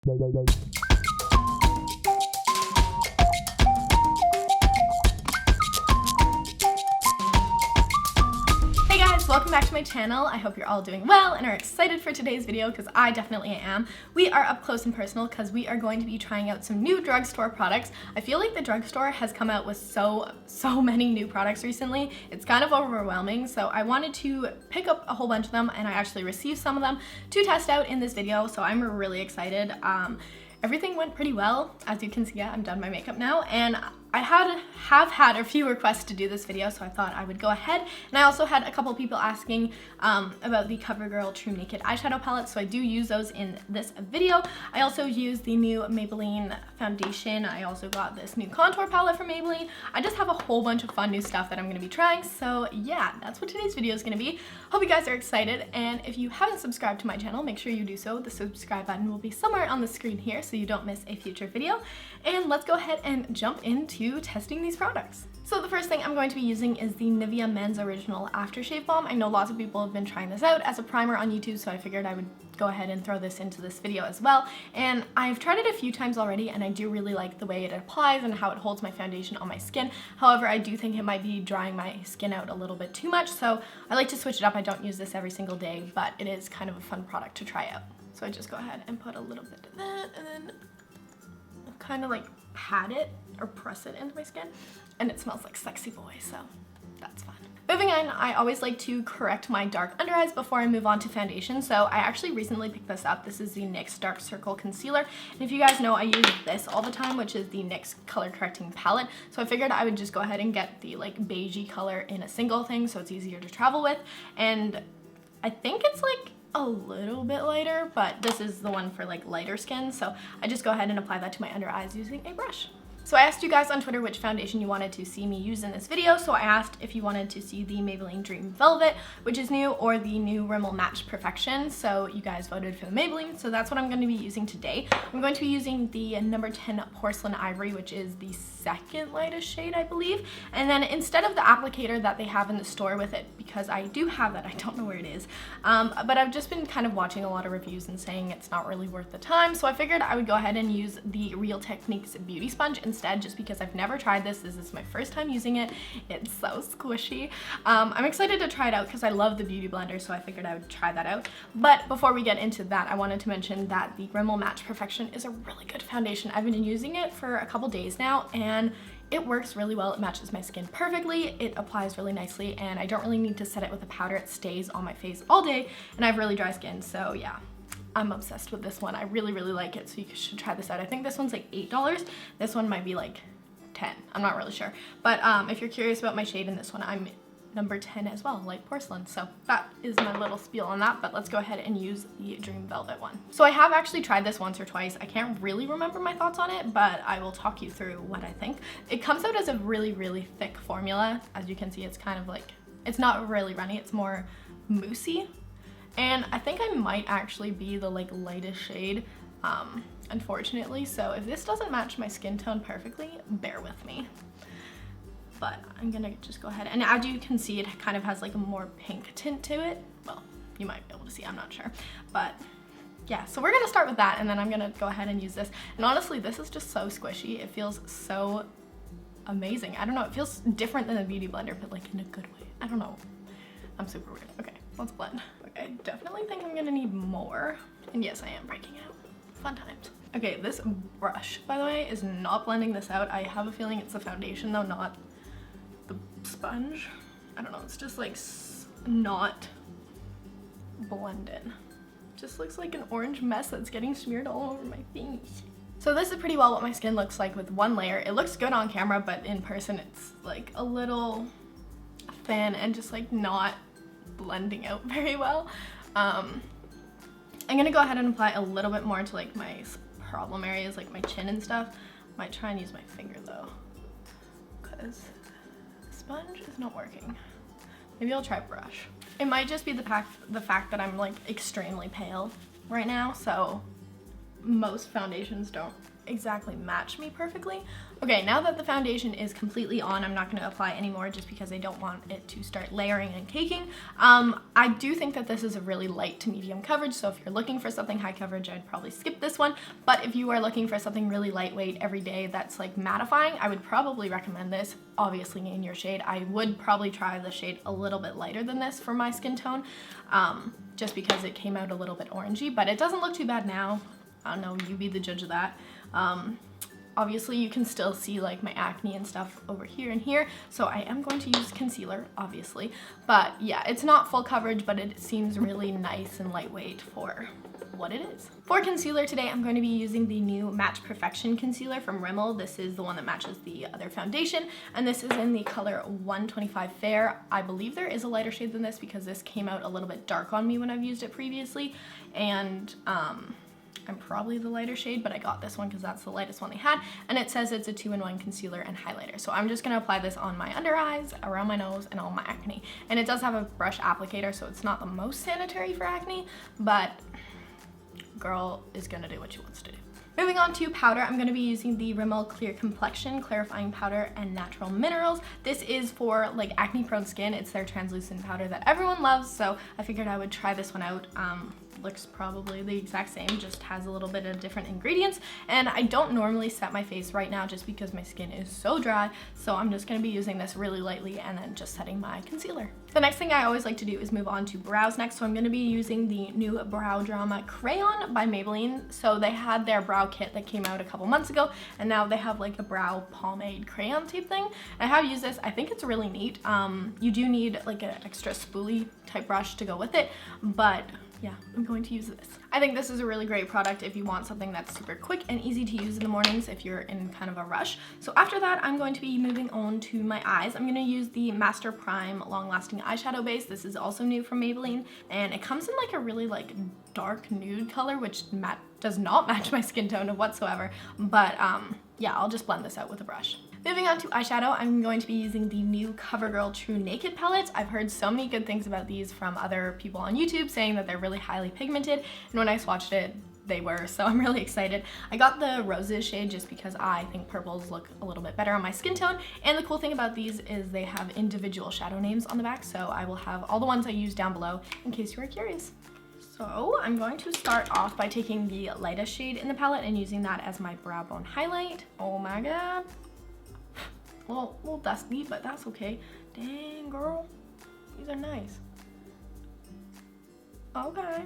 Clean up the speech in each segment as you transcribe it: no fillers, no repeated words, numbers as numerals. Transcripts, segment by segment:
Hey guys, welcome back to my channel. I hope you're all doing well and are excited for today's video because I definitely am. We are up close and personal because we are going to be trying out some new drugstore products. I feel like the drugstore has come out with so many new products recently. It's kind of overwhelming, so I wanted to pick up a whole bunch of them, and I actually received some of them to test out in this video, so I'm really excited. Everything went pretty well. As you can see, I'm done my makeup now, and I have had a few requests to do this video, so I thought I would go ahead. And I also had a couple people asking about the Covergirl True Naked eyeshadow palette, so I do use those in this video. I also use the new Maybelline foundation. I also got this new contour palette from Maybelline. I just have a whole bunch of fun new stuff that I'm going to be trying, so yeah, that's what today's video is going to be. Hope you guys are excited, and if you haven't subscribed to my channel, make sure you do so. The subscribe button will be somewhere on the screen here so you don't miss a future video. And let's go ahead and jump into testing these products. So the first thing I'm going to be using is the Nivea Men's Original Aftershave Balm. I know lots of people have been trying this out as a primer on YouTube, so I figured I would go ahead and throw this into this video as well. And I've tried it a few times already, and I do really like the way it applies and how it holds my foundation on my skin. However, I do think it might be drying my skin out a little bit too much, so I like to switch it up. I don't use this every single day, but it is kind of a fun product to try out. So I just go ahead and put a little bit of that, and then kind of like pat it or press it into my skin, and it smells like sexy boy, so that's fun. Moving on, I always like to correct my dark under eyes before I move on to foundation, so I actually recently picked this up. This is the NYX Dark Circle Concealer, and if you guys know, I use this all the time, which is the NYX Color Correcting Palette, so I figured I would just go ahead and get the like beigey color in a single thing so it's easier to travel with, and I think it's like a little bit lighter, but this is the one for like lighter skin, so I just go ahead and apply that to my under eyes using a brush. So I asked you guys on Twitter which foundation you wanted to see me use in this video, so I asked if you wanted to see the Maybelline Dream Velvet, which is new, or the new Rimmel Match Perfection, so you guys voted for the Maybelline, so that's what I'm going to be using today. I'm going to be using the number 10 Porcelain Ivory, which is the second lightest shade, I believe, and then instead of the applicator that they have in the store with it, because I do have that, I don't know where it is, but I've just been kind of watching a lot of reviews and saying it's not really worth the time, so I figured I would go ahead and use the Real Techniques Beauty Sponge instead, just because I've never tried this. This is my first time using it. It's so squishy. I'm excited to try it out because I love the Beauty Blender, so I figured I would try that out. But before we get into that, I wanted to mention that the Rimmel Match Perfection is a really good foundation. I've been using it for a couple days now, and it works really well. It matches my skin perfectly, it applies really nicely, and I don't really need to set it with a powder. It stays on my face all day, and I have really dry skin, so yeah. I'm obsessed with this one. I really like it, so you should try this out. I think this one's like $8. This one might be like 10. I'm not really sure. But if you're curious about my shade in this one, I'm number 10 as well, light porcelain. So that is my little spiel on that, but let's go ahead and use the Dream Velvet one. So I have actually tried this once or twice. I can't really remember my thoughts on it, but I will talk you through what I think. It comes out as a really thick formula. As you can see, it's kind of like, it's not really runny, it's more moussey. And I think I might actually be the like lightest shade, unfortunately, so if this doesn't match my skin tone perfectly, bear with me. But I'm gonna just go ahead, and as you can see, it kind of has like a more pink tint to it. Well, you might be able to see, I'm not sure, but yeah, so we're gonna start with that, and then I'm gonna go ahead and use this. And honestly, this is just so squishy. It feels so amazing. I don't know, it feels different than a Beauty Blender, but like in a good way. I don't know, I'm super weird. Okay, let's blend. Okay, I definitely think I'm gonna need more. And yes, I am breaking out. Fun times. Okay, this brush, by the way, is not blending this out. I have a feeling it's the foundation though, not the sponge. I don't know, it's just like not blended. Just looks like an orange mess that's getting smeared all over my face. So this is pretty well what my skin looks like with one layer. It looks good on camera, but in person it's like a little thin and just like not blending out very well. I'm gonna go ahead and apply a little bit more to like my problem areas, like my chin and stuff. Might try and use my finger though, because the sponge is not working. Maybe I'll try brush. It might just be the fact that I'm like extremely pale right now, so most foundations don't exactly match me perfectly. Okay, now that the foundation is completely on, I'm not going to apply anymore just because I don't want it to start layering and caking. I do think that this is a really light to medium coverage, so if you're looking for something high coverage, I'd probably skip this one. But if you are looking for something really lightweight every day that's like mattifying, I would probably recommend this, obviously in your shade. I would probably try the shade a little bit lighter than this for my skin tone, just because it came out a little bit orangey, but it doesn't look too bad now. I don't know, you be the judge of that. Obviously you can still see like my acne and stuff over here and here, so I am going to use concealer, obviously. But yeah, it's not full coverage, but it seems really nice and lightweight for what it is. For concealer today, I'm going to be using the new Match Perfection concealer from Rimmel. This is the one that matches the other foundation, and this is in the color 125 Fair. I believe there is a lighter shade than this because this came out a little bit dark on me when I've used it previously, and I'm probably the lighter shade, but I got this one because that's the lightest one they had, and it says it's a 2-in-1 concealer and highlighter. So I'm just going to apply this on my under eyes, around my nose, and all my acne. And it does have a brush applicator, so it's not the most sanitary for acne, but girl is going to do what she wants to do. Moving on to powder, I'm going to be using the Rimmel Clear Complexion Clarifying Powder and Natural Minerals. This is for like acne prone skin. It's their translucent powder that everyone loves, so I figured I would try this one out. Looks probably the exact same, just has a little bit of different ingredients, and I don't normally set my face right now just because my skin is so dry, so I'm just going to be using this really lightly and then just setting my concealer. The next thing I always like to do is move on to brows next, so I'm going to be using the new Brow Drama Crayon by Maybelline. So they had their brow kit that came out a couple months ago, and now they have like a brow pomade crayon type thing. I have used this. I think it's really neat. You do need like an extra spoolie type brush to go with it, but yeah, I'm going to use this. I think this is a really great product if you want something that's super quick and easy to use in the mornings if you're in kind of a rush. So after that, I'm going to be moving on to my eyes. I'm going to use the Master Prime Long Lasting Eyeshadow Base. This is also new from Maybelline, and it comes in like a really like dark nude color, which does not match my skin tone whatsoever. But yeah, I'll just blend this out with a brush. Moving on to eyeshadow, I'm going to be using the new Covergirl True Naked palettes. I've heard so many good things about these from other people on YouTube, saying that they're really highly pigmented, and when I swatched it, they were, so I'm really excited. I got the roses shade just because I think purples look a little bit better on my skin tone, and the cool thing about these is they have individual shadow names on the back, so I will have all the ones I use down below in case you are curious. So I'm going to start off by taking the lightest shade in the palette and using that as my brow bone highlight. Oh my god. Well, a little dusty, but that's okay. Dang, girl. These are nice. Okay.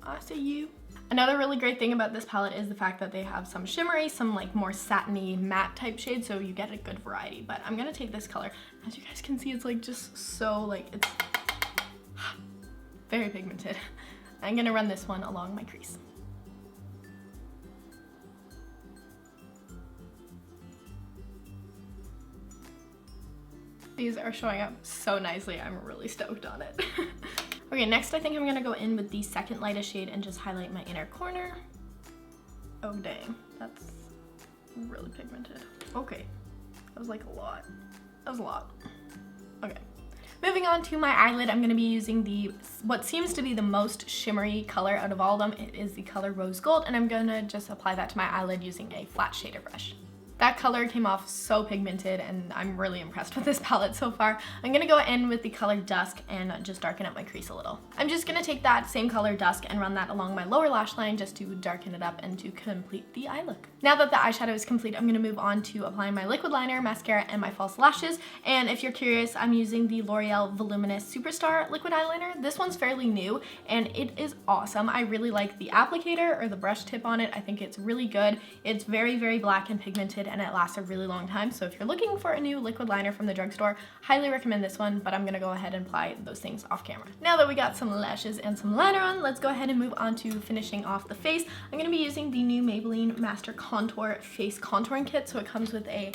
I see you. Another really great thing about this palette is the fact that they have some shimmery, some like more satiny matte type shades, so you get a good variety. But I'm gonna take this color. As you guys can see, it's like just so like, it's very pigmented. I'm gonna run this one along my crease. These are showing up so nicely. I'm really stoked on it. Okay, next I think I'm gonna go in with the second lightest shade and just highlight my inner corner. Oh dang, that's really pigmented. Okay, that was like a lot. That was a lot. Okay. Moving on to my eyelid, I'm gonna be using what seems to be the most shimmery color out of all of them. It is the color Rose Gold, and I'm gonna just apply that to my eyelid using a flat shader brush. That color came off so pigmented, and I'm really impressed with this palette so far. I'm gonna go in with the color Dusk and just darken up my crease a little. I'm just gonna take that same color Dusk and run that along my lower lash line just to darken it up and to complete the eye look. Now that the eyeshadow is complete, I'm gonna move on to applying my liquid liner, mascara, and my false lashes. And if you're curious, I'm using the L'Oreal Voluminous Superstar liquid eyeliner. This one's fairly new, and it is awesome. I really like the applicator or the brush tip on it. I think it's really good. It's very, very black and pigmented, and it lasts a really long time. So if you're looking for a new liquid liner from the drugstore, highly recommend this one, but I'm gonna go ahead and apply those things off camera. Now that we got some lashes and some liner on, let's go ahead and move on to finishing off the face. I'm gonna be using the new Maybelline Master Contour Face Contouring Kit. So it comes with a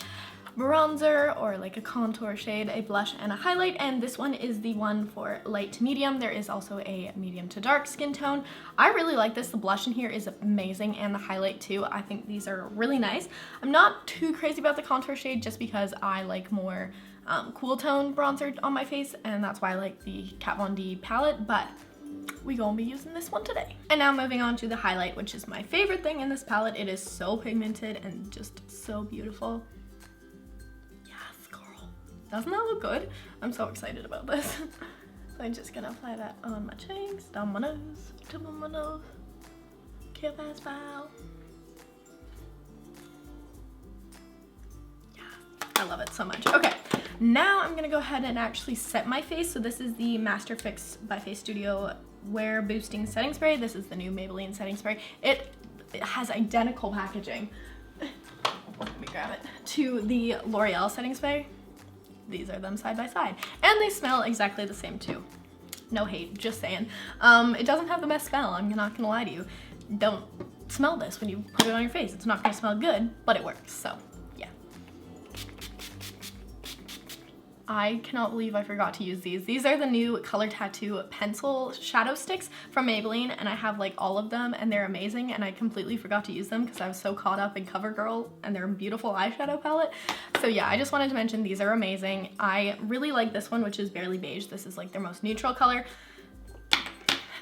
bronzer or like a contour shade, a blush, and a highlight, and this one is the one for light to medium. There is also a medium to dark skin tone. I really like this. The blush in here is amazing, and the highlight too. I think these are really nice. I'm not too crazy about the contour shade just because I like more cool tone bronzer on my face, and that's why I like the Kat Von D palette, but we gonna be using this one today. And now moving on to the highlight, which is my favorite thing in this palette. It is so pigmented and just so beautiful. Yes, girl. Doesn't that look good? I'm so excited about this. So I'm just gonna apply that on my cheeks, down my nose, tip of my nose, can't pass by. Yeah, I love it so much. Okay, now I'm gonna go ahead and actually set my face. So this is the Master Fix by Face Studio Wear Boosting Setting Spray. This is the new Maybelline setting spray. It has identical packaging. Let me grab it. To the L'Oreal setting spray. These are them side by side. And they smell exactly the same too. No hate, just saying. It doesn't have the best smell, I'm not gonna lie to you. Don't smell this when you put it on your face. It's not gonna smell good, but it works, so yeah. I cannot believe I forgot to use these. These are the new Color Tattoo pencil shadow sticks from Maybelline, and I have like all of them and they're amazing, and I completely forgot to use them because I was so caught up in Covergirl and their beautiful eyeshadow palette. So yeah, I just wanted to mention these are amazing. I really like this one, which is Barely Beige. This is like their most neutral color.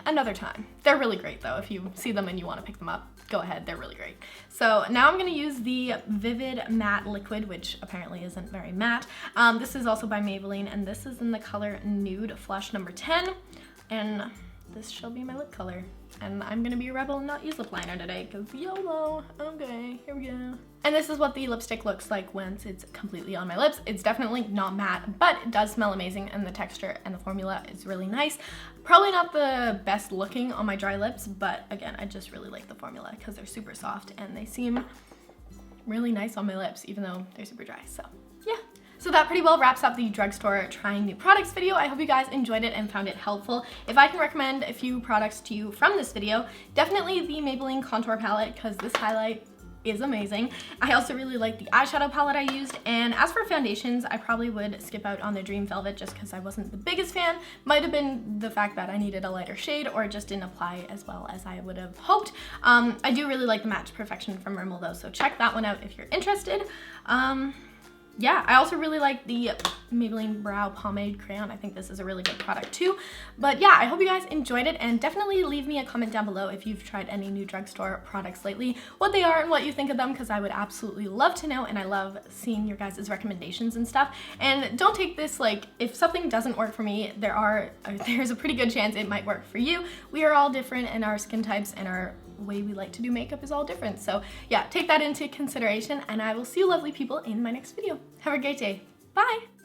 Another time. They're really great though. If you see them and you want to pick them up, go ahead, they're really great. So now I'm gonna use the Vivid Matte Liquid, which apparently isn't very matte. This is also by Maybelline, and this is in the color Nude Flush number 10. And this shall be my lip color. And I'm gonna be a rebel and not use lip liner today, because YOLO. Okay, here we go. And this is what the lipstick looks like once it's completely on my lips. It's definitely not matte, but it does smell amazing, and the texture and the formula is really nice. Probably not the best looking on my dry lips, but again, I just really like the formula because they're super soft and they seem really nice on my lips, even though they're super dry, so yeah. So that pretty well wraps up the drugstore trying new products video. I hope you guys enjoyed it and found it helpful. If I can recommend a few products to you from this video, definitely the Maybelline contour palette, because this highlight is amazing. I also really like the eyeshadow palette I used, and as for foundations, I probably would skip out on the Dream Velvet just because I wasn't the biggest fan. Might have been the fact that I needed a lighter shade or it just didn't apply as well as I would have hoped. I do really like the Match Perfection from Rimmel though, so check that one out if you're interested. Yeah, I also really like the Maybelline Brow Pomade Crayon. I think this is a really good product too. But yeah, I hope you guys enjoyed it, and definitely leave me a comment down below if you've tried any new drugstore products lately, what they are and what you think of them, because I would absolutely love to know, and I love seeing your guys' recommendations and stuff. And don't take this like, if something doesn't work for me, there's a pretty good chance it might work for you. We are all different, and our skin types and our way we like to do makeup is all different. So yeah, take that into consideration, and I will see you lovely people in my next video. Have a great day. Bye!